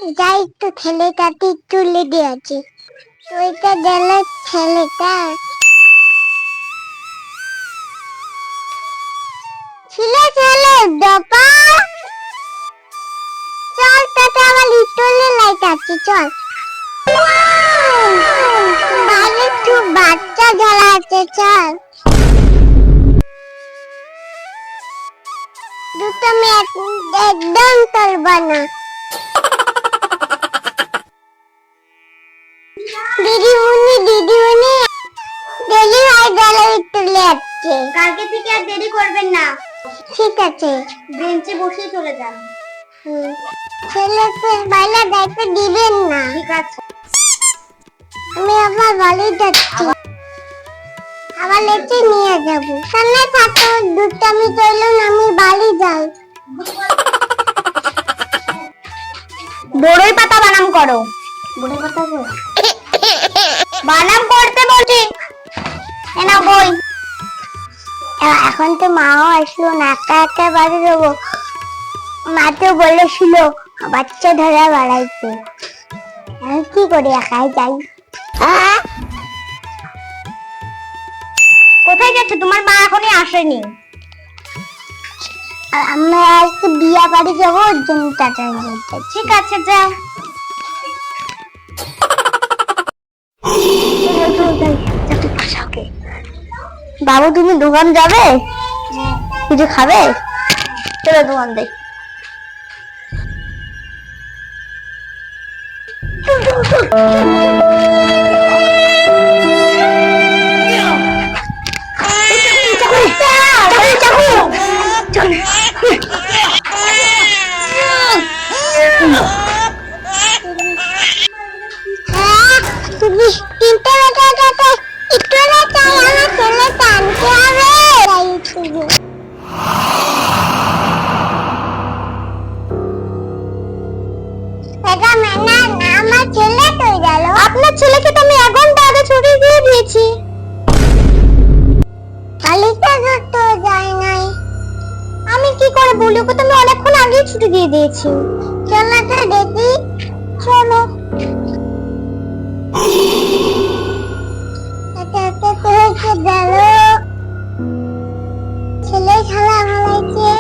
যাই একটু ছেলেটাকে তুলে দিয়েছি, তো এটা গেল ছেলেটা ছিল ছেলে ডপা। চল তাতে আমার লিটলে লাইট আছে, চল। বাইরে খুব বাচ্চা ঝালা আছে, চল। দুটো মেয়ে একদম চলবা না। দিদিমণি দেরি হয়ে গেল, একটু লেটছে। কালকে থেকে আর দেরি করবেন না, ঠিক আছে? বেঞ্চে বসে চলে যান। ছেলেকে বাইরে যাইতে দিবেন না, ঠিক আছে? আমি আবার বাড়ি যাচ্ছি, আবার লেটে নিয়ে যাব। সামনে থাকো, দুধটা আমি চলুন, আমি বাড়ি যাই। বড়ই পাতা বানাম করো। বড়ই পাতা বানাম করতে বলছি, এনা বই। এখন তো মাও আসলো না, একা একা বাড়ি যাবো। মা তো বলেছিল বাচ্চা ধরা বাড়াইতে, আমি কি করি, একাই যাই। কোথায় যাচ্ছে? তোমার মা এখনই আসেনি। আমরা আজকে বিয়া বাড়ি যাবো, ওর জন্য টাটা। ঠিক আছে, যাও। বাবু তুমি দোকান যাবে? কিছু খাবে? চলো দোকান দেখ। তুমি তিনটে বেটাটাতে একটু না চাই, আমার ছেলে টানতে হবে। আমার ছেলে তো গেল। আপনার ছেলেকে তো আমি 1 ঘন্টা আগে ছুটি দিয়ে দিয়েছি। কালিকা তো যায় নাই, আমি কি করে বলি? ওকে তো আমি অনেকক্ষণ আগে ছুটি দিয়ে দিয়েছি। চলো তো দেখি, চলো। গেল ছেলে খেলা ভালাইছে।